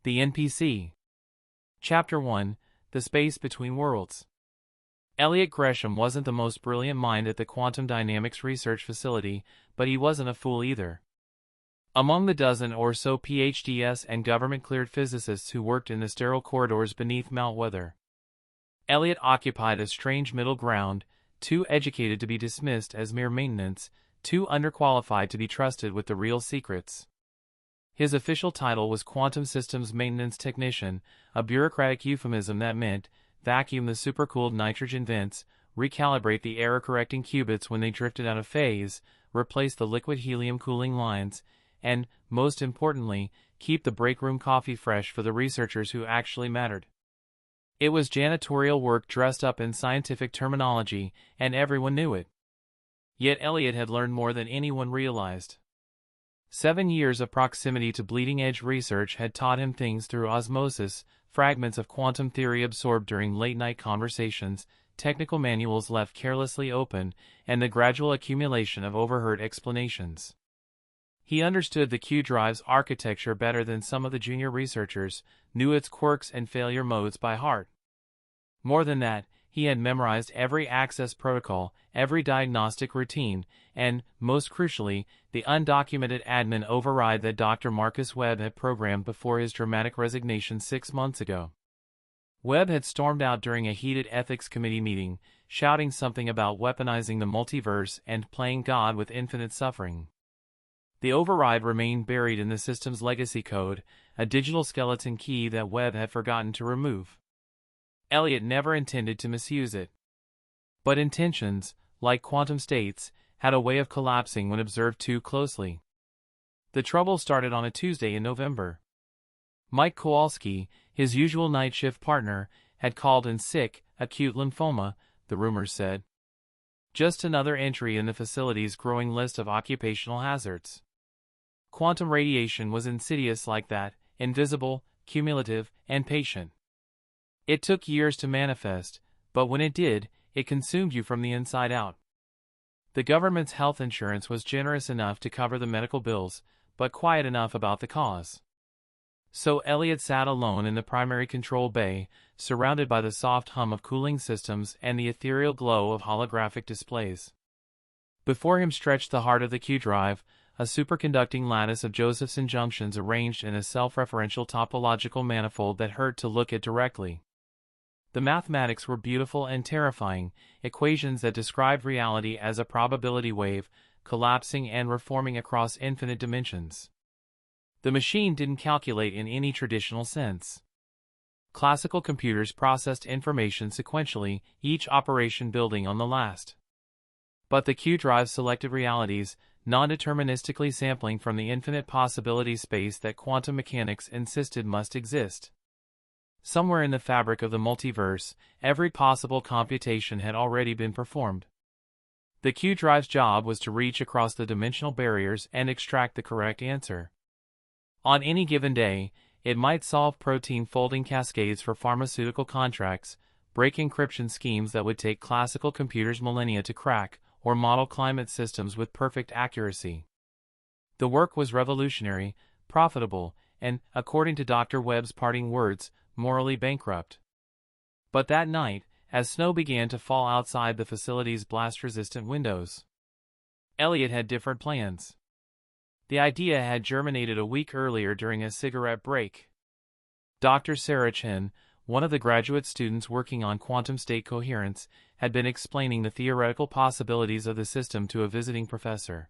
The NPC. Chapter 1, The Space Between Worlds. Elliot Gresham wasn't the most brilliant mind at the Quantum Dynamics Research Facility, but he wasn't a fool either. Among the dozen or so PhDs and government-cleared physicists who worked in the sterile corridors beneath Mount Weather, Elliot occupied a strange middle ground, too educated to be dismissed as mere maintenance, too underqualified to be trusted with the real secrets. His official title was Quantum Systems Maintenance Technician, a bureaucratic euphemism that meant vacuum the supercooled nitrogen vents, recalibrate the error-correcting qubits when they drifted out of phase, replace the liquid helium cooling lines, and, most importantly, keep the break room coffee fresh for the researchers who actually mattered. It was janitorial work dressed up in scientific terminology, and everyone knew it. Yet Elliot had learned more than anyone realized. 7 years of proximity to bleeding-edge research had taught him things through osmosis, fragments of quantum theory absorbed during late-night conversations, technical manuals left carelessly open, and the gradual accumulation of overheard explanations. He understood the Q drive's architecture better than some of the junior researchers, knew its quirks and failure modes by heart. More than that, he had memorized every access protocol, every diagnostic routine, and, most crucially, the undocumented admin override that Dr. Marcus Webb had programmed before his dramatic resignation 6 months ago. Webb had stormed out during a heated ethics committee meeting, shouting something about weaponizing the multiverse and playing God with infinite suffering. The override remained buried in the system's legacy code, a digital skeleton key that Webb had forgotten to remove. Elliot never intended to misuse it. But intentions, like quantum states, had a way of collapsing when observed too closely. The trouble started on a Tuesday in November. Mike Kowalski, his usual night shift partner, had called in sick, acute lymphoma, the rumors said. Just another entry in the facility's growing list of occupational hazards. Quantum radiation was insidious like that, invisible, cumulative, and patient. It took years to manifest, but when it did, it consumed you from the inside out. The government's health insurance was generous enough to cover the medical bills, but quiet enough about the cause. So Elliot sat alone in the primary control bay, surrounded by the soft hum of cooling systems and the ethereal glow of holographic displays. Before him stretched the heart of the Q drive, a superconducting lattice of Josephson junctions arranged in a self-referential topological manifold that hurt to look at directly. The mathematics were beautiful and terrifying, equations that described reality as a probability wave, collapsing and reforming across infinite dimensions. The machine didn't calculate in any traditional sense. Classical computers processed information sequentially, each operation building on the last. But the Q drive selected realities, non-deterministically sampling from the infinite possibility space that quantum mechanics insisted must exist. Somewhere in the fabric of the multiverse, every possible computation had already been performed. The Q drive's job was to reach across the dimensional barriers and extract the correct answer. On any given day, it might solve protein folding cascades for pharmaceutical contracts, break encryption schemes that would take classical computers millennia to crack, or model climate systems with perfect accuracy. The work was revolutionary, profitable, and, according to Dr. Webb's parting words, morally bankrupt. But that night, as snow began to fall outside the facility's blast-resistant windows, Elliot had different plans. The idea had germinated a week earlier during a cigarette break. Dr. Sarah Chen, one of the graduate students working on quantum state coherence, had been explaining the theoretical possibilities of the system to a visiting professor.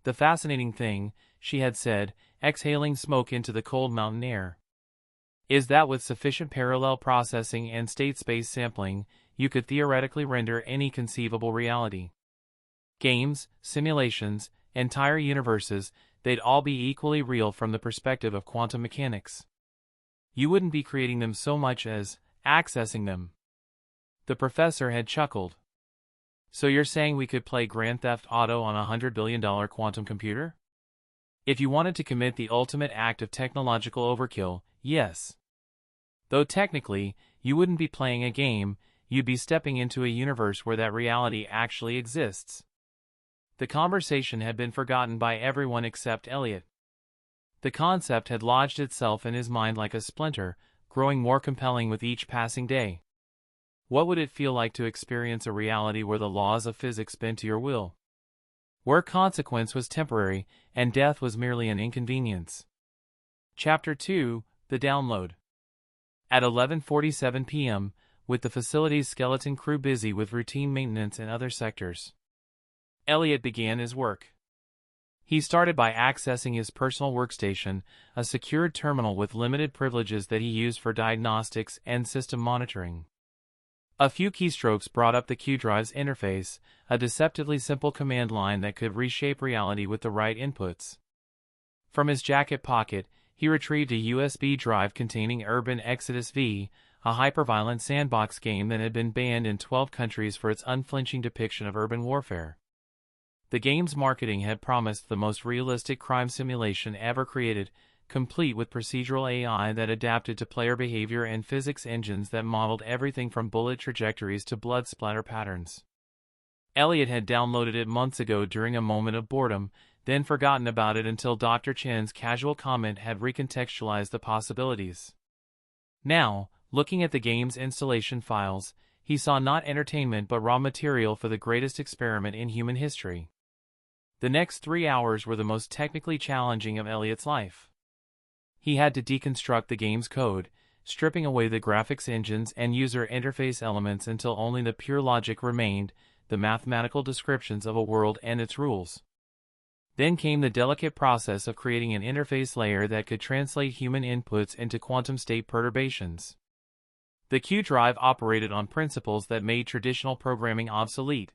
The fascinating thing, she had said, exhaling smoke into the cold mountain air, is that with sufficient parallel processing and state-space sampling, you could theoretically render any conceivable reality. Games, simulations, entire universes, they'd all be equally real from the perspective of quantum mechanics. You wouldn't be creating them so much as accessing them. The professor had chuckled. So you're saying we could play Grand Theft Auto on a $100 billion quantum computer? If you wanted to commit the ultimate act of technological overkill, yes. Though technically, you wouldn't be playing a game, you'd be stepping into a universe where that reality actually exists. The conversation had been forgotten by everyone except Elliot. The concept had lodged itself in his mind like a splinter, growing more compelling with each passing day. What would it feel like to experience a reality where the laws of physics bend to your will? Where consequence was temporary, and death was merely an inconvenience. Chapter 2: The Download. At 11:47 p.m., with the facility's skeleton crew busy with routine maintenance in other sectors, Elliot began his work. He started by accessing his personal workstation, a secured terminal with limited privileges that he used for diagnostics and system monitoring. A few keystrokes brought up the Q-Drive's interface, a deceptively simple command line that could reshape reality with the right inputs. From his jacket pocket, he retrieved a USB drive containing Urban Exodus V, a hyperviolent sandbox game that had been banned in 12 countries for its unflinching depiction of urban warfare. The game's marketing had promised the most realistic crime simulation ever created, complete with procedural AI that adapted to player behavior and physics engines that modeled everything from bullet trajectories to blood splatter patterns. Elliot had downloaded it months ago during a moment of boredom, then forgotten about it until Dr. Chen's casual comment had recontextualized the possibilities. Now, looking at the game's installation files, he saw not entertainment but raw material for the greatest experiment in human history. The next 3 hours were the most technically challenging of Elliot's life. He had to deconstruct the game's code, stripping away the graphics engines and user interface elements until only the pure logic remained, the mathematical descriptions of a world and its rules. Then came the delicate process of creating an interface layer that could translate human inputs into quantum state perturbations. The Q-Drive operated on principles that made traditional programming obsolete.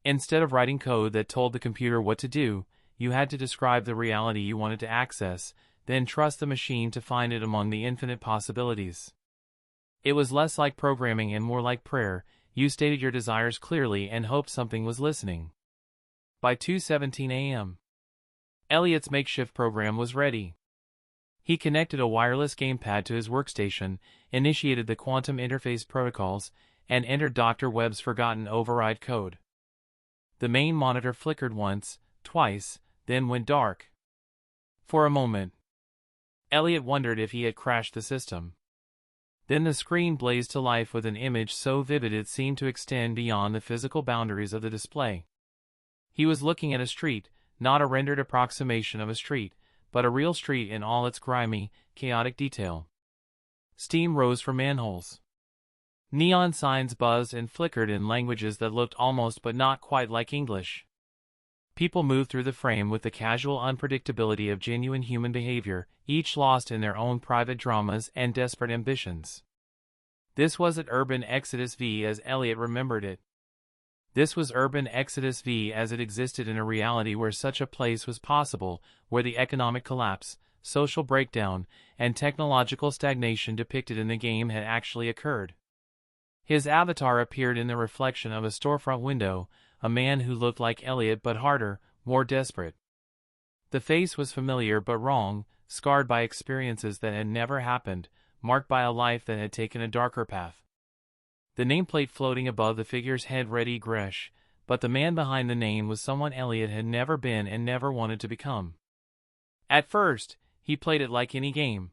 Instead of writing code that told the computer what to do, you had to describe the reality you wanted to access, then trust the machine to find it among the infinite possibilities. It was less like programming and more like prayer. You stated your desires clearly and hoped something was listening. By 2:17 a.m., Elliot's makeshift program was ready. He connected a wireless gamepad to his workstation, initiated the quantum interface protocols, and entered Dr. Webb's forgotten override code. The main monitor flickered once, twice, then went dark. For a moment, Elliot wondered if he had crashed the system. Then the screen blazed to life with an image so vivid it seemed to extend beyond the physical boundaries of the display. He was looking at a street, not a rendered approximation of a street, but a real street in all its grimy, chaotic detail. Steam rose from manholes. Neon signs buzzed and flickered in languages that looked almost but not quite like English. People moved through the frame with the casual unpredictability of genuine human behavior, each lost in their own private dramas and desperate ambitions. This wasn't Urban Exodus V as Elliot remembered it. This was Urban Exodus V as it existed in a reality where such a place was possible, where the economic collapse, social breakdown, and technological stagnation depicted in the game had actually occurred. His avatar appeared in the reflection of a storefront window, a man who looked like Elliot but harder, more desperate. The face was familiar but wrong, scarred by experiences that had never happened, marked by a life that had taken a darker path. The nameplate floating above the figure's head read E-Gresh, but the man behind the name was someone Elliot had never been and never wanted to become. At first, he played it like any game.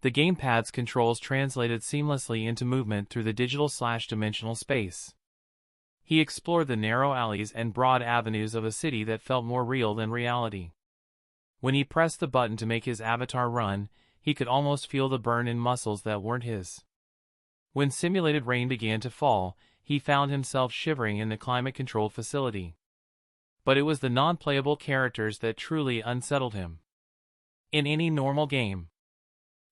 The gamepad's controls translated seamlessly into movement through the digital/dimensional space. He explored the narrow alleys and broad avenues of a city that felt more real than reality. When he pressed the button to make his avatar run, he could almost feel the burn in muscles that weren't his. When simulated rain began to fall, he found himself shivering in the climate-controlled facility. But it was the non-playable characters that truly unsettled him. In any normal game,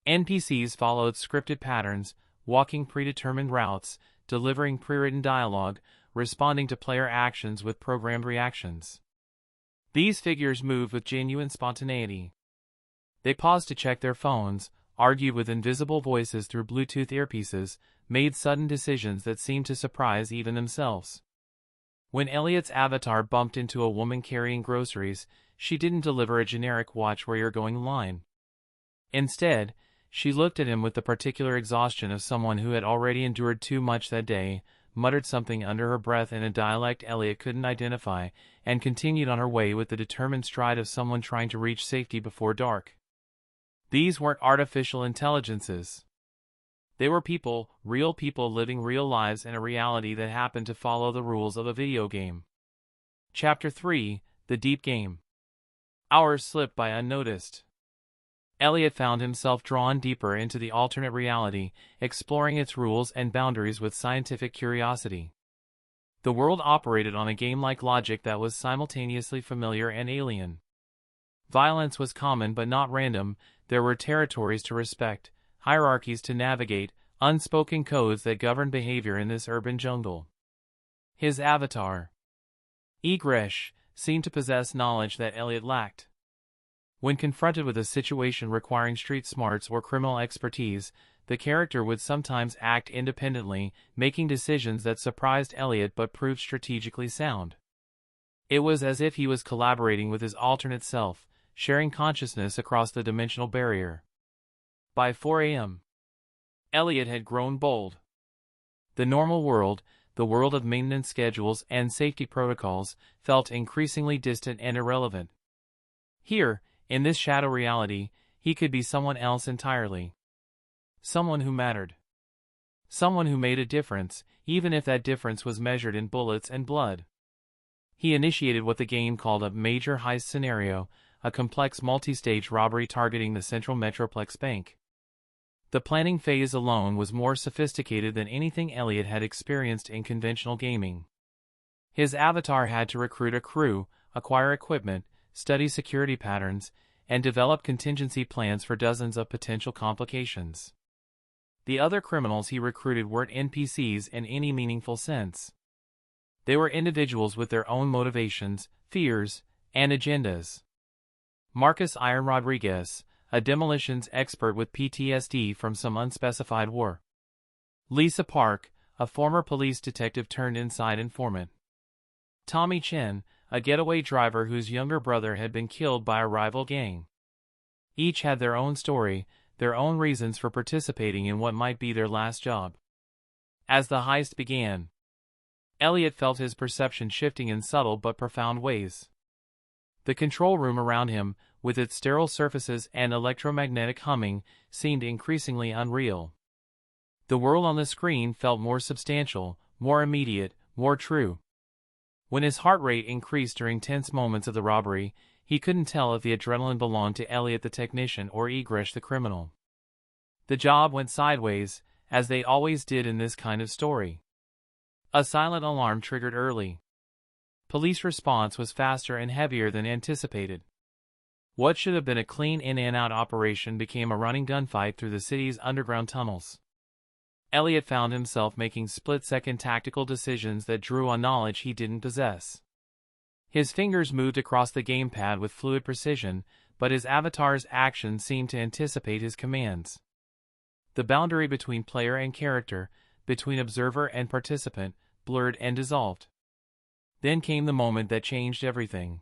NPCs followed scripted patterns, walking predetermined routes, delivering pre-written dialogue, responding to player actions with programmed reactions. These figures moved with genuine spontaneity. They paused to check their phones, argued with invisible voices through Bluetooth earpieces, made sudden decisions that seemed to surprise even themselves. When Elliot's avatar bumped into a woman carrying groceries, she didn't deliver a generic "watch where you're going" line. Instead, she looked at him with the particular exhaustion of someone who had already endured too much that day, muttered something under her breath in a dialect Elliot couldn't identify, and continued on her way with the determined stride of someone trying to reach safety before dark. These weren't artificial intelligences. They were people, real people living real lives in a reality that happened to follow the rules of a video game. Chapter 3: The Deep Game. Hours slipped by unnoticed. Elliot found himself drawn deeper into the alternate reality, exploring its rules and boundaries with scientific curiosity. The world operated on a game-like logic that was simultaneously familiar and alien. Violence was common but not random. There were territories to respect, hierarchies to navigate, unspoken codes that governed behavior in this urban jungle. His avatar, E-Gresh, seemed to possess knowledge that Elliot lacked. When confronted with a situation requiring street smarts or criminal expertise, the character would sometimes act independently, making decisions that surprised Elliot but proved strategically sound. It was as if he was collaborating with his alternate self, sharing consciousness across the dimensional barrier. By 4 a.m., Elliot had grown bold. The normal world, the world of maintenance schedules and safety protocols, felt increasingly distant and irrelevant. Here, in this shadow reality, he could be someone else entirely. Someone who mattered. Someone who made a difference, even if that difference was measured in bullets and blood. He initiated what the game called a major heist scenario, a complex multi-stage robbery targeting the Central Metroplex Bank. The planning phase alone was more sophisticated than anything Elliot had experienced in conventional gaming. His avatar had to recruit a crew, acquire equipment, study security patterns, and develop contingency plans for dozens of potential complications. The other criminals he recruited weren't NPCs in any meaningful sense. They were individuals with their own motivations, fears, and agendas. Marcus Iron Rodriguez, a demolitions expert with PTSD from some unspecified war. Lisa Park, a former police detective turned inside informant. Tommy Chen, a getaway driver whose younger brother had been killed by a rival gang. Each had their own story, their own reasons for participating in what might be their last job. As the heist began, Elliot felt his perception shifting in subtle but profound ways. The control room around him, with its sterile surfaces and electromagnetic humming, seemed increasingly unreal. The world on the screen felt more substantial, more immediate, more true. When his heart rate increased during tense moments of the robbery, he couldn't tell if the adrenaline belonged to Elliot the technician or E-Gresh the criminal. The job went sideways, as they always did in this kind of story. A silent alarm triggered early. Police response was faster and heavier than anticipated. What should have been a clean in-and-out operation became a running gunfight through the city's underground tunnels. Elliot found himself making split-second tactical decisions that drew on knowledge he didn't possess. His fingers moved across the gamepad with fluid precision, but his avatar's actions seemed to anticipate his commands. The boundary between player and character, between observer and participant, blurred and dissolved. Then came the moment that changed everything.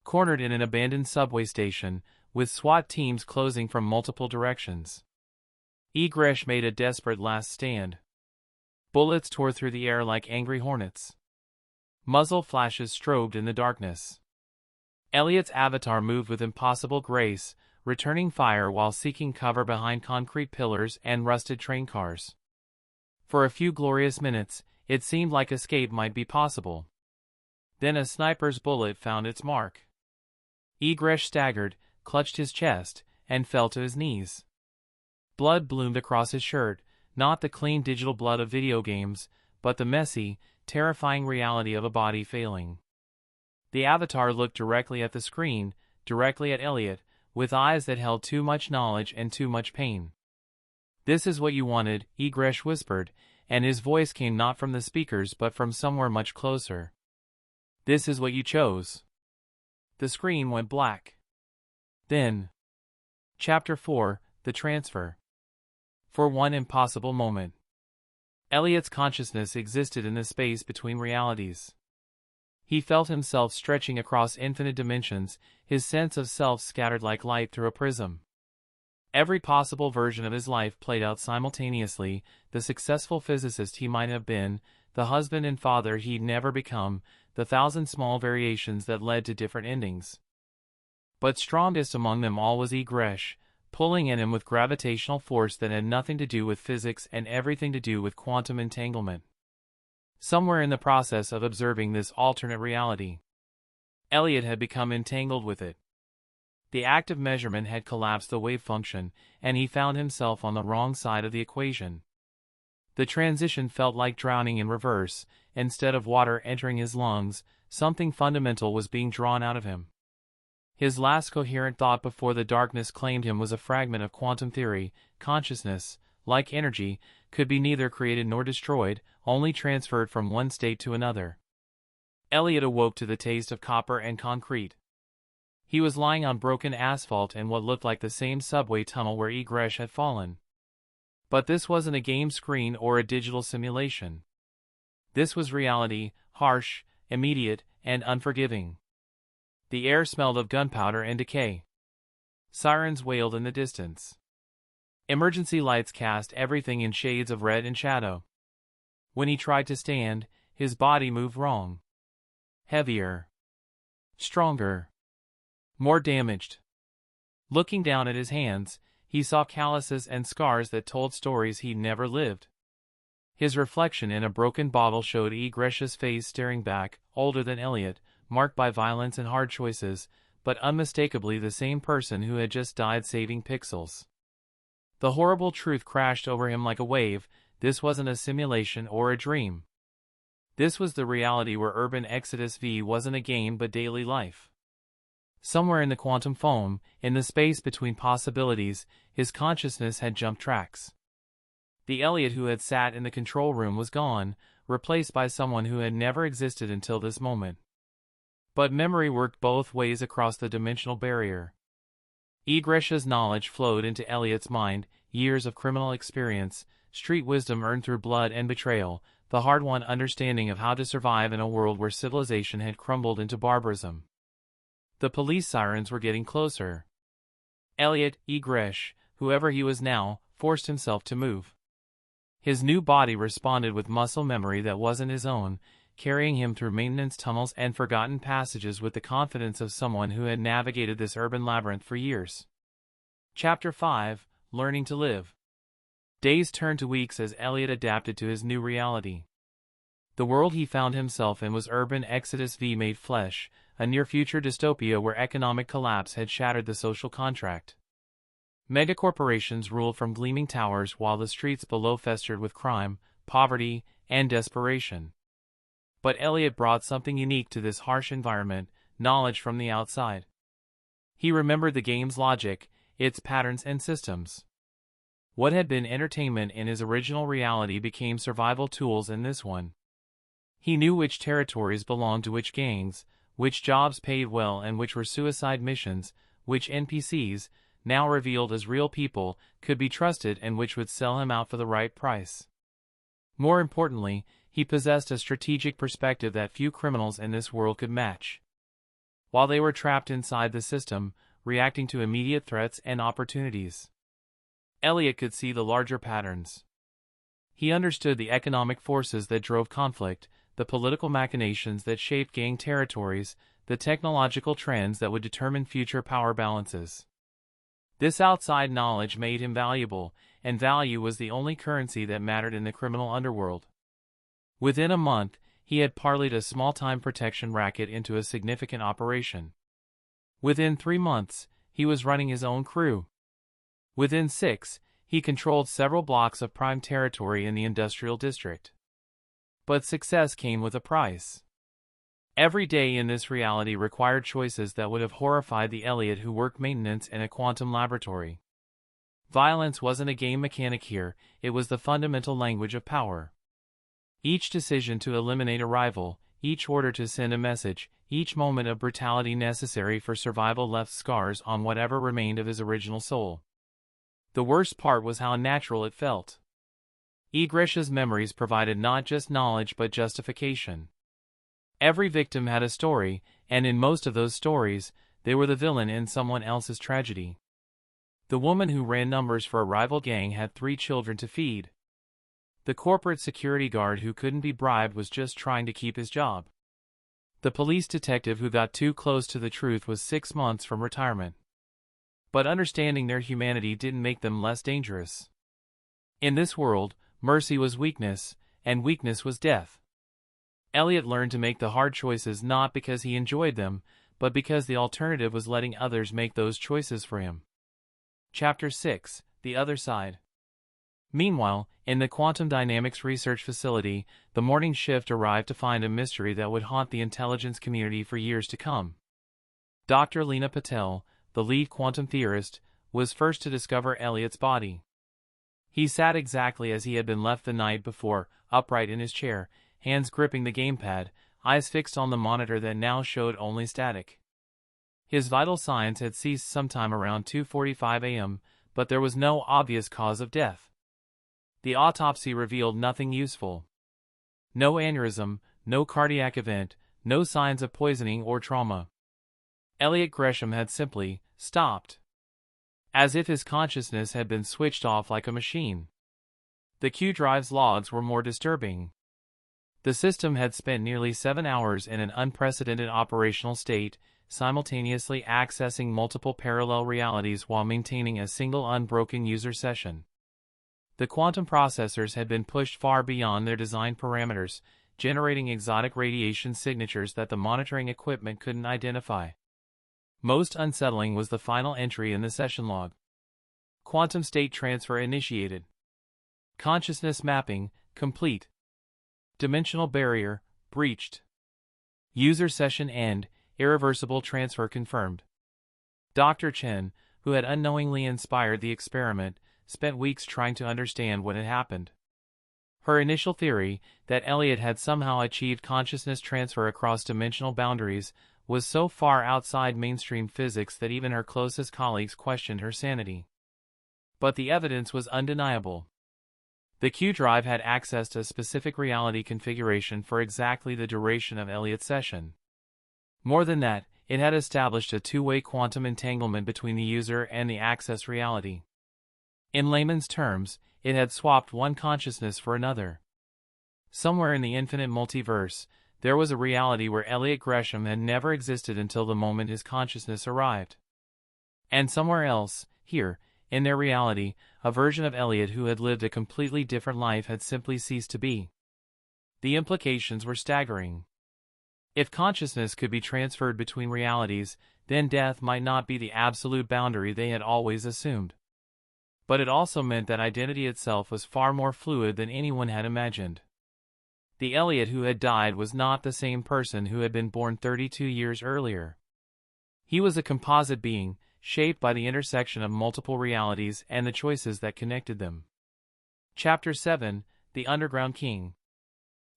Cornered in an abandoned subway station, with SWAT teams closing from multiple directions, E-Gresh made a desperate last stand. Bullets tore through the air like angry hornets. Muzzle flashes strobed in the darkness. Elliot's avatar moved with impossible grace, returning fire while seeking cover behind concrete pillars and rusted train cars. For a few glorious minutes, it seemed like escape might be possible. Then a sniper's bullet found its mark. E-Gresh staggered, clutched his chest, and fell to his knees. Blood bloomed across his shirt, not the clean digital blood of video games, but the messy, terrifying reality of a body failing. The avatar looked directly at the screen, directly at Elliot, with eyes that held too much knowledge and too much pain. "This is what you wanted," E-Gresh whispered, and his voice came not from the speakers but from somewhere much closer. "This is what you chose." The screen went black. Then, Chapter 4: The Transfer. For one impossible moment, Elliot's consciousness existed in the space between realities. He felt himself stretching across infinite dimensions, his sense of self scattered like light through a prism. Every possible version of his life played out simultaneously, the successful physicist he might have been, the husband and father he'd never become, the thousand small variations that led to different endings. But strongest among them all was E-Gresh, pulling at him with gravitational force that had nothing to do with physics and everything to do with quantum entanglement. Somewhere in the process of observing this alternate reality, Elliot had become entangled with it. The act of measurement had collapsed the wave function, and he found himself on the wrong side of the equation. The transition felt like drowning in reverse. Instead of water entering his lungs, something fundamental was being drawn out of him. His last coherent thought before the darkness claimed him was a fragment of quantum theory. Consciousness, like energy, could be neither created nor destroyed, only transferred from one state to another. Elliot awoke to the taste of copper and concrete. He was lying on broken asphalt in what looked like the same subway tunnel where E-Gresh had fallen. But this wasn't a game screen or a digital simulation. This was reality, harsh, immediate, and unforgiving. The air smelled of gunpowder and decay. Sirens wailed in the distance. Emergency lights cast everything in shades of red and shadow. When he tried to stand, his body moved wrong. Heavier. Stronger. More damaged. Looking down at his hands, he saw calluses and scars that told stories he'd never lived. His reflection in a broken bottle showed E-Gresh's face staring back, older than Elliot, marked by violence and hard choices, but unmistakably the same person who had just died saving pixels. The horrible truth crashed over him like a wave. This wasn't a simulation or a dream. This was the reality where urban Exodus V wasn't a game but daily life. Somewhere in the quantum foam, in the space between possibilities, his consciousness had jumped tracks. The Elliot who had sat in the control room was gone, replaced by someone who had never existed until this moment. But memory worked both ways across the dimensional barrier. E-Gresh's knowledge flowed into Elliot's mind, years of criminal experience, street wisdom earned through blood and betrayal, the hard-won understanding of how to survive in a world where civilization had crumbled into barbarism. The police sirens were getting closer. Elliot, E-Gresh, whoever he was now, forced himself to move. His new body responded with muscle memory that wasn't his own, carrying him through maintenance tunnels and forgotten passages with the confidence of someone who had navigated this urban labyrinth for years. Chapter 5: Learning to Live. Days turned to weeks as Elliot adapted to his new reality. The world he found himself in was urban Exodus V made flesh, a near-future dystopia where economic collapse had shattered the social contract. Megacorporations ruled from gleaming towers while the streets below festered with crime, poverty, and desperation. But Elliot brought something unique to this harsh environment: knowledge from the outside. He remembered the game's logic, its patterns and systems. What had been entertainment in his original reality became survival tools in this one. He knew which territories belonged to which gangs, which jobs paid well and which were suicide missions, which NPCs, now revealed as real people, could be trusted and which would sell him out for the right price. More importantly, he possessed a strategic perspective that few criminals in this world could match. While they were trapped inside the system, reacting to immediate threats and opportunities, Elliot could see the larger patterns. He understood the economic forces that drove conflict, the political machinations that shaped gang territories, the technological trends that would determine future power balances. This outside knowledge made him valuable, and value was the only currency that mattered in the criminal underworld. Within a month, he had parlayed a small-time protection racket into a significant operation. Within 3 months, he was running his own crew. Within 6, he controlled several blocks of prime territory in the industrial district. But success came with a price. Every day in this reality required choices that would have horrified the Elliot who worked maintenance in a quantum laboratory. Violence wasn't a game mechanic here, it was the fundamental language of power. Each decision to eliminate a rival, each order to send a message, each moment of brutality necessary for survival left scars on whatever remained of his original soul. The worst part was how natural it felt. E-Gresh's memories provided not just knowledge but justification. Every victim had a story, and in most of those stories, they were the villain in someone else's tragedy. The woman who ran numbers for a rival gang had 3 children to feed. The corporate security guard who couldn't be bribed was just trying to keep his job. The police detective who got too close to the truth was 6 months from retirement. But understanding their humanity didn't make them less dangerous. In this world, mercy was weakness, and weakness was death. Elliot learned to make the hard choices not because he enjoyed them, but because the alternative was letting others make those choices for him. Chapter 6: The Other Side. Meanwhile, in the quantum dynamics research facility, the morning shift arrived to find a mystery that would haunt the intelligence community for years to come. Dr. Lena Patel, the lead quantum theorist, was first to discover Elliot's body. He sat exactly as he had been left the night before, upright in his chair, hands gripping the gamepad, eyes fixed on the monitor that now showed only static. His vital signs had ceased sometime around 2:45 a.m., but there was no obvious cause of death. The autopsy revealed nothing useful. No aneurysm, no cardiac event, no signs of poisoning or trauma. Elliot Gresham had simply stopped. As if his consciousness had been switched off like a machine. The Q-Drive's logs were more disturbing. The system had spent nearly 7 hours in an unprecedented operational state, simultaneously accessing multiple parallel realities while maintaining a single unbroken user session. The quantum processors had been pushed far beyond their design parameters, generating exotic radiation signatures that the monitoring equipment couldn't identify. Most unsettling was the final entry in the session log. Quantum state transfer initiated. Consciousness mapping, complete. Dimensional barrier, breached. User session end, irreversible transfer confirmed. Dr. Chen, who had unknowingly inspired the experiment, spent weeks trying to understand what had happened. Her initial theory, that Elliot had somehow achieved consciousness transfer across dimensional boundaries, was so far outside mainstream physics that even her closest colleagues questioned her sanity. But the evidence was undeniable. The Q-Drive had access to a specific reality configuration for exactly the duration of Elliot's session. More than that, it had established a two-way quantum entanglement between the user and the access reality. In layman's terms, it had swapped one consciousness for another. Somewhere in the infinite multiverse, there was a reality where Elliot Gresham had never existed until the moment his consciousness arrived. And somewhere else, here, in their reality, a version of Elliot who had lived a completely different life had simply ceased to be. The implications were staggering. If consciousness could be transferred between realities, then death might not be the absolute boundary they had always assumed. But it also meant that identity itself was far more fluid than anyone had imagined. The Elliot who had died was not the same person who had been born 32 years earlier. He was a composite being, shaped by the intersection of multiple realities and the choices that connected them. Chapter 7: The Underground King.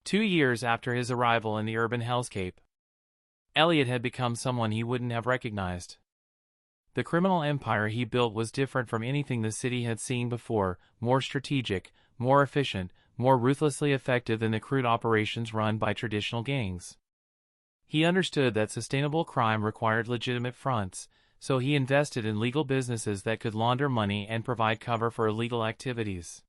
2 years after his arrival in the urban hellscape, Elliot had become someone he wouldn't have recognized. The criminal empire he built was different from anything the city had seen before, more strategic, more efficient, more ruthlessly effective than the crude operations run by traditional gangs. He understood that sustainable crime required legitimate fronts, so he invested in legal businesses that could launder money and provide cover for illegal activities.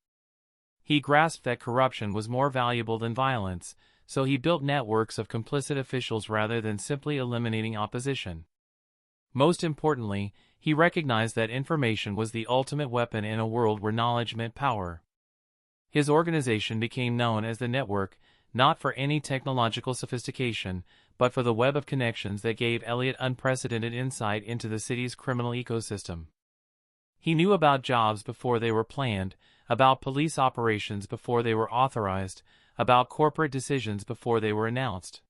He grasped that corruption was more valuable than violence, so he built networks of complicit officials rather than simply eliminating opposition. Most importantly, he recognized that information was the ultimate weapon in a world where knowledge meant power. His organization became known as the Network, not for any technological sophistication, but for the web of connections that gave Elliot unprecedented insight into the city's criminal ecosystem. He knew about jobs before they were planned, about police operations before they were authorized, about corporate decisions before they were announced.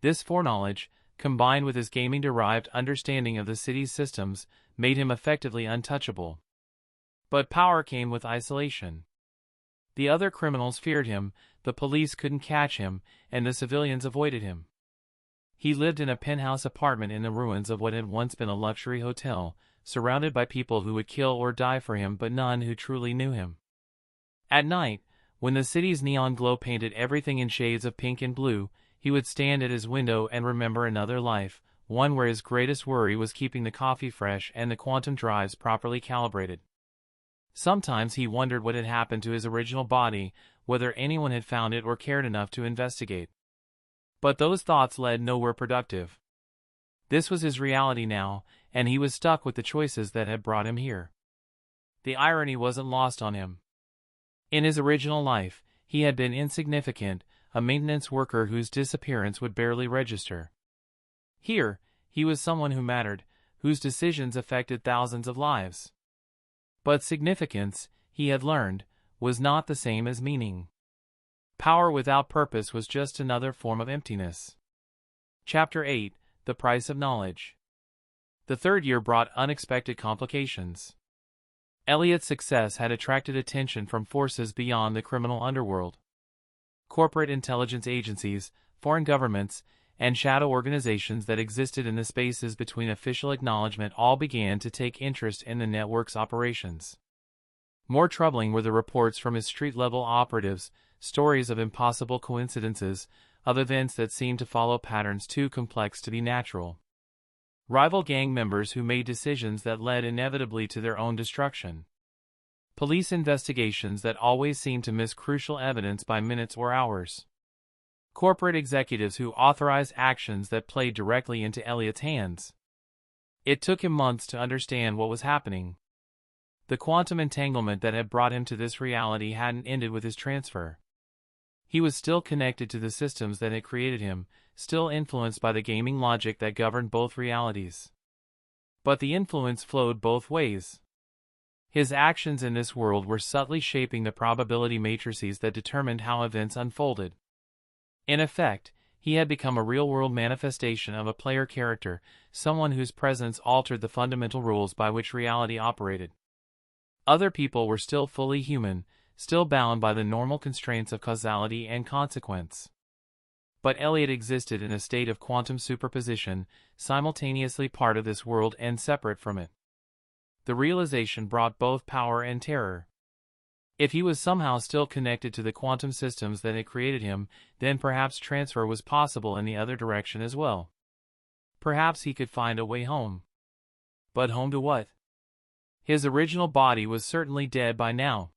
This foreknowledge, combined with his gaming-derived understanding of the city's systems, made him effectively untouchable. But power came with isolation. The other criminals feared him, the police couldn't catch him, and the civilians avoided him. He lived in a penthouse apartment in the ruins of what had once been a luxury hotel, surrounded by people who would kill or die for him but none who truly knew him. At night, when the city's neon glow painted everything in shades of pink and blue, he would stand at his window and remember another life, one where his greatest worry was keeping the coffee fresh and the quantum drives properly calibrated. Sometimes he wondered what had happened to his original body, whether anyone had found it or cared enough to investigate. But those thoughts led nowhere productive. This was his reality now, and he was stuck with the choices that had brought him here. The irony wasn't lost on him. In his original life, he had been insignificant, a maintenance worker whose disappearance would barely register. Here, he was someone who mattered, whose decisions affected thousands of lives. But significance, he had learned, was not the same as meaning. Power without purpose was just another form of emptiness. Chapter 8: The Price of Knowledge. The third year brought unexpected complications. Elliot's success had attracted attention from forces beyond the criminal underworld. Corporate intelligence agencies, foreign governments, and shadow organizations that existed in the spaces between official acknowledgement all began to take interest in the network's operations. More troubling were the reports from his street-level operatives, stories of impossible coincidences, of events that seemed to follow patterns too complex to be natural. Rival gang members who made decisions that led inevitably to their own destruction. Police investigations that always seemed to miss crucial evidence by minutes or hours. Corporate executives who authorized actions that played directly into Elliot's hands. It took him months to understand what was happening. The quantum entanglement that had brought him to this reality hadn't ended with his transfer. He was still connected to the systems that had created him, still influenced by the gaming logic that governed both realities. But the influence flowed both ways. His actions in this world were subtly shaping the probability matrices that determined how events unfolded. In effect, he had become a real-world manifestation of a player character, someone whose presence altered the fundamental rules by which reality operated. Other people were still fully human, still bound by the normal constraints of causality and consequence. But Elliot existed in a state of quantum superposition, simultaneously part of this world and separate from it. The realization brought both power and terror. If he was somehow still connected to the quantum systems that had created him, then perhaps transfer was possible in the other direction as well. Perhaps he could find a way home. But home to what? His original body was certainly dead by now.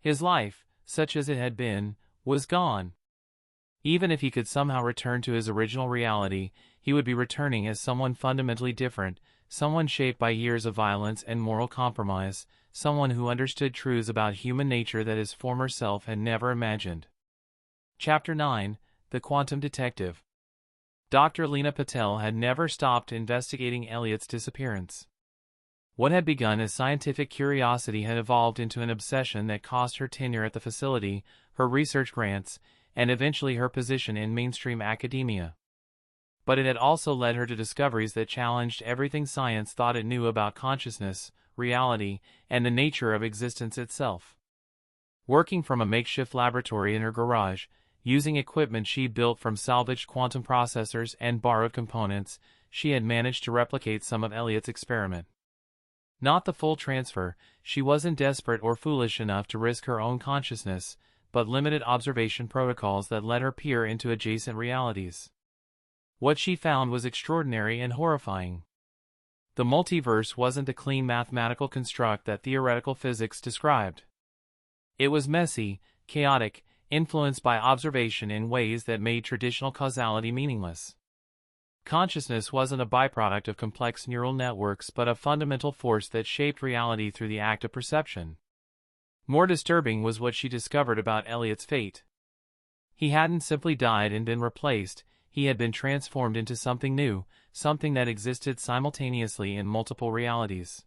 His life, such as it had been, was gone. Even if he could somehow return to his original reality, he would be returning as someone fundamentally different, someone shaped by years of violence and moral compromise, someone who understood truths about human nature that his former self had never imagined. Chapter 9: The Quantum Detective. Dr. Lena Patel had never stopped investigating Elliot's disappearance. What had begun as scientific curiosity had evolved into an obsession that cost her tenure at the facility, her research grants, and eventually her position in mainstream academia. But it had also led her to discoveries that challenged everything science thought it knew about consciousness, reality, and the nature of existence itself. Working from a makeshift laboratory in her garage, using equipment she built from salvaged quantum processors and borrowed components, she had managed to replicate some of Elliot's experiment. Not the full transfer, she wasn't desperate or foolish enough to risk her own consciousness, but limited observation protocols that let her peer into adjacent realities. What she found was extraordinary and horrifying. The multiverse wasn't the clean mathematical construct that theoretical physics described. It was messy, chaotic, influenced by observation in ways that made traditional causality meaningless. Consciousness wasn't a byproduct of complex neural networks but a fundamental force that shaped reality through the act of perception. More disturbing was what she discovered about Elliot's fate. He hadn't simply died and been replaced, he had been transformed into something new, something that existed simultaneously in multiple realities.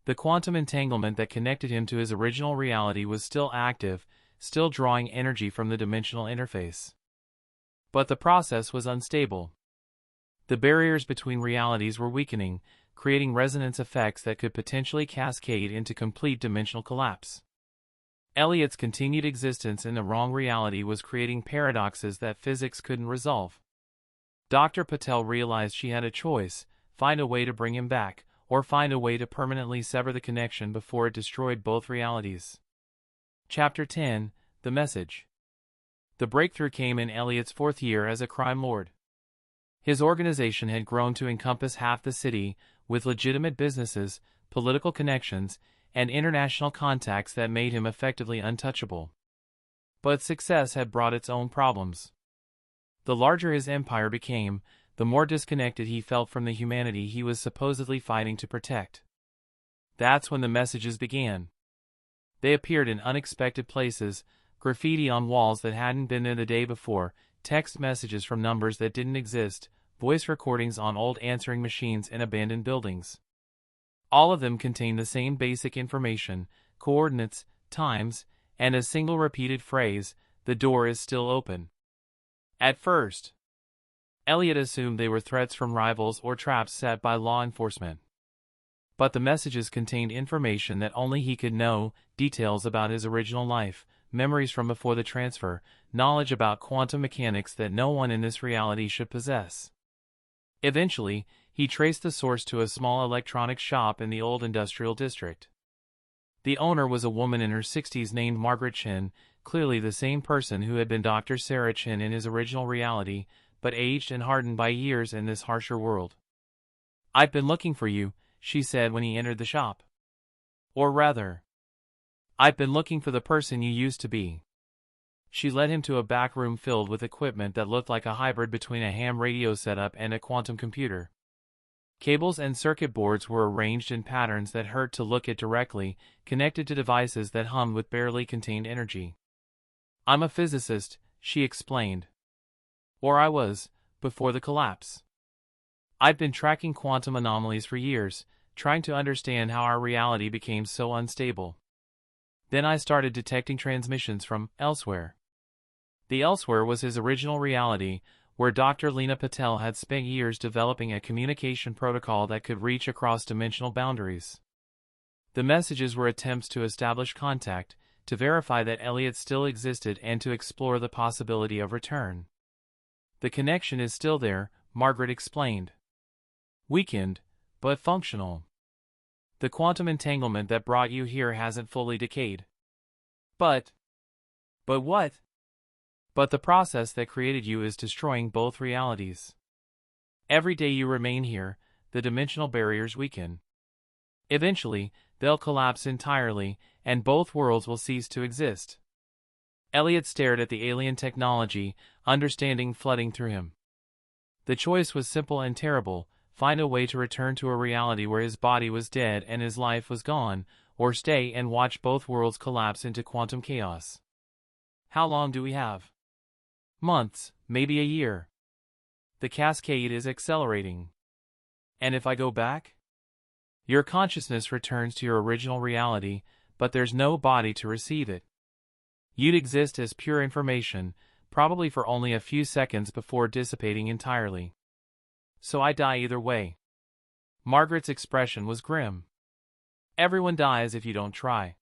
The quantum entanglement that connected him to his original reality was still active, still drawing energy from the dimensional interface. But the process was unstable. The barriers between realities were weakening, creating resonance effects that could potentially cascade into complete dimensional collapse. Elliot's continued existence in the wrong reality was creating paradoxes that physics couldn't resolve. Dr. Patel realized she had a choice: find a way to bring him back, or find a way to permanently sever the connection before it destroyed both realities. Chapter 10: The Message. The breakthrough came in Elliot's fourth year as a crime lord. His organization had grown to encompass half the city, with legitimate businesses, political connections, and international contacts that made him effectively untouchable. But success had brought its own problems. The larger his empire became, the more disconnected he felt from the humanity he was supposedly fighting to protect. That's when the messages began. They appeared in unexpected places, graffiti on walls that hadn't been there the day before, text messages from numbers that didn't exist, voice recordings on old answering machines in abandoned buildings. All of them contained the same basic information, coordinates, times, and a single repeated phrase, "The door is still open." At first, Elliot assumed they were threats from rivals or traps set by law enforcement. But the messages contained information that only he could know, details about his original life, memories from before the transfer, knowledge about quantum mechanics that no one in this reality should possess. Eventually, he traced the source to a small electronics shop in the old industrial district. The owner was a woman in her 60s named Margaret Chin, clearly the same person who had been Dr. Sarah Chin in his original reality, but aged and hardened by years in this harsher world. "I've been looking for you," she said when he entered the shop. "Or rather, I've been looking for the person you used to be." She led him to a back room filled with equipment that looked like a hybrid between a ham radio setup and a quantum computer. Cables and circuit boards were arranged in patterns that hurt to look at directly, connected to devices that hummed with barely contained energy. "I'm a physicist," she explained. "Or I was, before the collapse. I've been tracking quantum anomalies for years, trying to understand how our reality became so unstable. Then I started detecting transmissions from elsewhere." The elsewhere was his original reality, where Dr. Lena Patel had spent years developing a communication protocol that could reach across dimensional boundaries. The messages were attempts to establish contact, to verify that Elliot still existed and to explore the possibility of return. "The connection is still there," Margaret explained. "Weakened, but functional. The quantum entanglement that brought you here hasn't fully decayed." But what? "But the process that created you is destroying both realities. Every day you remain here, the dimensional barriers weaken. Eventually, they'll collapse entirely, and both worlds will cease to exist." Elliot stared at the alien technology, understanding flooding through him. The choice was simple and terrible: find a way to return to a reality where his body was dead and his life was gone, or stay and watch both worlds collapse into quantum chaos. "How long do we have?" "Months, maybe a year. The cascade is accelerating." "And if I go back?" "Your consciousness returns to your original reality, but there's no body to receive it. You'd exist as pure information, probably for only a few seconds before dissipating entirely. So I die either way." Margaret's expression was grim. "Everyone dies if you don't try."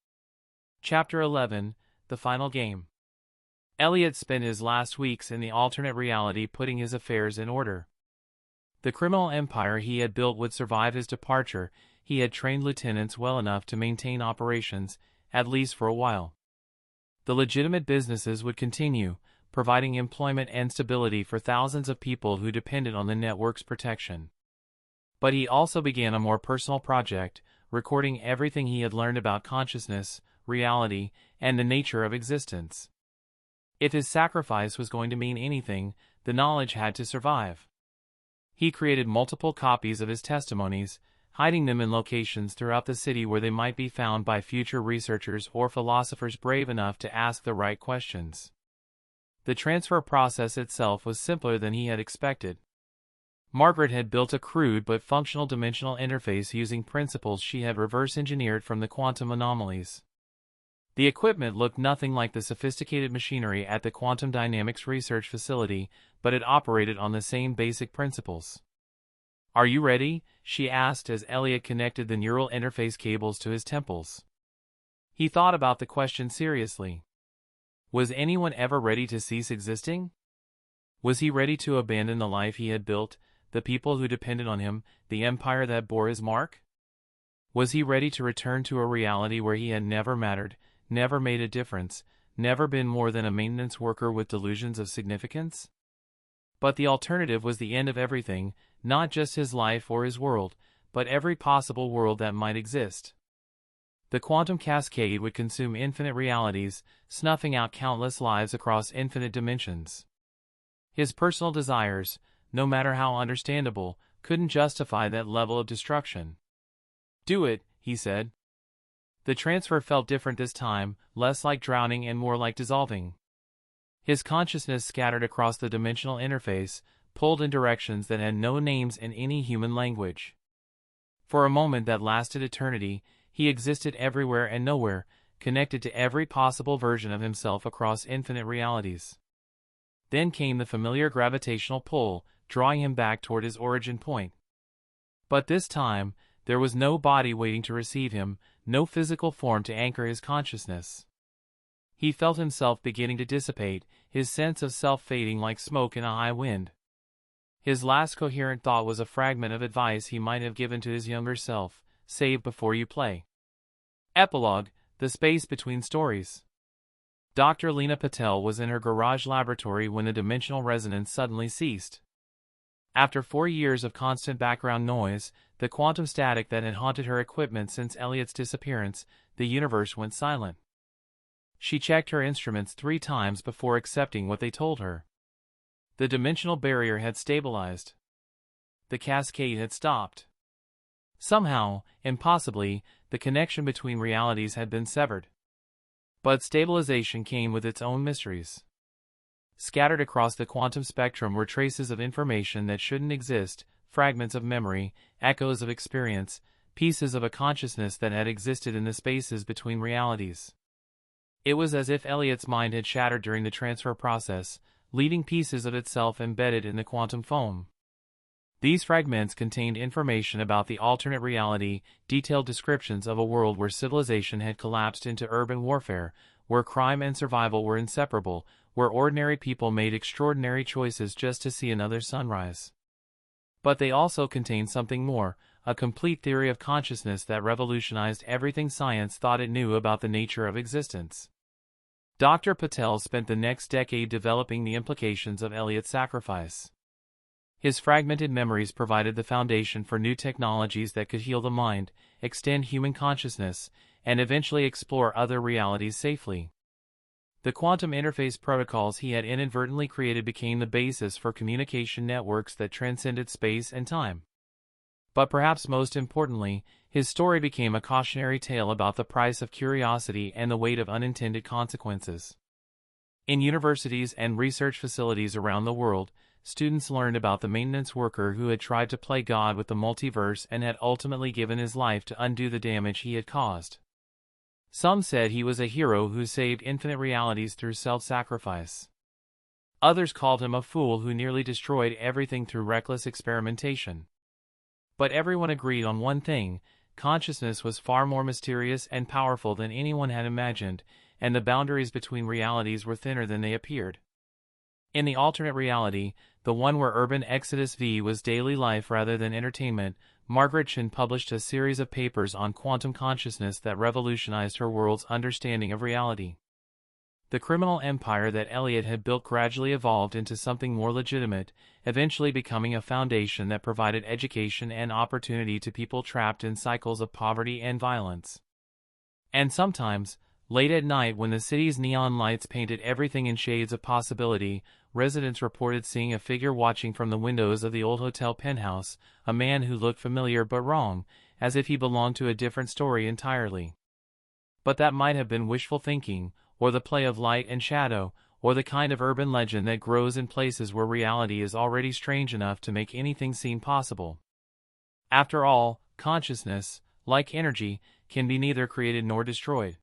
Chapter 11, The Final Game. Elliot spent his last weeks in the alternate reality putting his affairs in order. The criminal empire he had built would survive his departure. He had trained lieutenants well enough to maintain operations, at least for a while. The legitimate businesses would continue, providing employment and stability for thousands of people who depended on the network's protection. But he also began a more personal project, recording everything he had learned about consciousness, reality, and the nature of existence. If his sacrifice was going to mean anything, the knowledge had to survive. He created multiple copies of his testimonies, hiding them in locations throughout the city where they might be found by future researchers or philosophers brave enough to ask the right questions. The transfer process itself was simpler than he had expected. Margaret had built a crude but functional dimensional interface using principles she had reverse-engineered from the quantum anomalies. The equipment looked nothing like the sophisticated machinery at the quantum dynamics research facility, but it operated on the same basic principles. "Are you ready?" she asked as Elliot connected the neural interface cables to his temples. He thought about the question seriously. Was anyone ever ready to cease existing? Was he ready to abandon the life he had built, the people who depended on him, the empire that bore his mark? Was he ready to return to a reality where he had never mattered, never made a difference, never been more than a maintenance worker with delusions of significance? But the alternative was the end of everything, not just his life or his world, but every possible world that might exist. The quantum cascade would consume infinite realities, snuffing out countless lives across infinite dimensions. His personal desires, no matter how understandable, couldn't justify that level of destruction. "Do it," he said. The transfer felt different this time, less like drowning and more like dissolving. His consciousness scattered across the dimensional interface, pulled in directions that had no names in any human language. For a moment that lasted eternity, he existed everywhere and nowhere, connected to every possible version of himself across infinite realities. Then came the familiar gravitational pull, drawing him back toward his origin point. But this time, there was no body waiting to receive him, no physical form to anchor his consciousness. He felt himself beginning to dissipate, his sense of self fading like smoke in a high wind. His last coherent thought was a fragment of advice he might have given to his younger self: save before you play. Epilogue: The space between stories. Dr. Lena Patel was in her garage laboratory when the dimensional resonance suddenly ceased. After 4 years of constant background noise, the quantum static that had haunted her equipment since Elliot's disappearance, the universe went silent. She checked her instruments 3 times before accepting what they told her. The dimensional barrier had stabilized. The cascade had stopped. Somehow, impossibly, the connection between realities had been severed. But stabilization came with its own mysteries. Scattered across the quantum spectrum were traces of information that shouldn't exist, fragments of memory, echoes of experience, pieces of a consciousness that had existed in the spaces between realities. It was as if Elliot's mind had shattered during the transfer process, leaving pieces of itself embedded in the quantum foam. These fragments contained information about the alternate reality, detailed descriptions of a world where civilization had collapsed into urban warfare, where crime and survival were inseparable, where ordinary people made extraordinary choices just to see another sunrise. But they also contained something more, a complete theory of consciousness that revolutionized everything science thought it knew about the nature of existence. Dr. Patel spent the next decade developing the implications of Elliot's sacrifice. His fragmented memories provided the foundation for new technologies that could heal the mind, extend human consciousness, and eventually explore other realities safely. The quantum interface protocols he had inadvertently created became the basis for communication networks that transcended space and time. But perhaps most importantly, his story became a cautionary tale about the price of curiosity and the weight of unintended consequences. In universities and research facilities around the world, students learned about the maintenance worker who had tried to play God with the multiverse and had ultimately given his life to undo the damage he had caused. Some said he was a hero who saved infinite realities through self-sacrifice. Others called him a fool who nearly destroyed everything through reckless experimentation. But everyone agreed on one thing: consciousness was far more mysterious and powerful than anyone had imagined, and the boundaries between realities were thinner than they appeared. In the alternate reality, the one where urban Exodus V was daily life rather than entertainment, Margaret Chan published a series of papers on quantum consciousness that revolutionized her world's understanding of reality. The criminal empire that Elliot had built gradually evolved into something more legitimate, eventually becoming a foundation that provided education and opportunity to people trapped in cycles of poverty and violence. And sometimes, late at night when the city's neon lights painted everything in shades of possibility, residents reported seeing a figure watching from the windows of the old hotel penthouse, a man who looked familiar but wrong, as if he belonged to a different story entirely. But that might have been wishful thinking, or the play of light and shadow, or the kind of urban legend that grows in places where reality is already strange enough to make anything seem possible. After all, consciousness, like energy, can be neither created nor destroyed.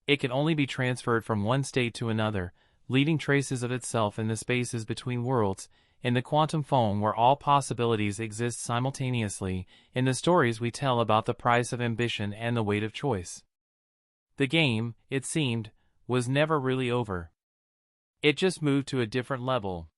It can only be transferred from one state to another, leaving traces of itself in the spaces between worlds, in the quantum foam where all possibilities exist simultaneously, in the stories we tell about the price of ambition and the weight of choice. The game, it seemed, was never really over. It just moved to a different level.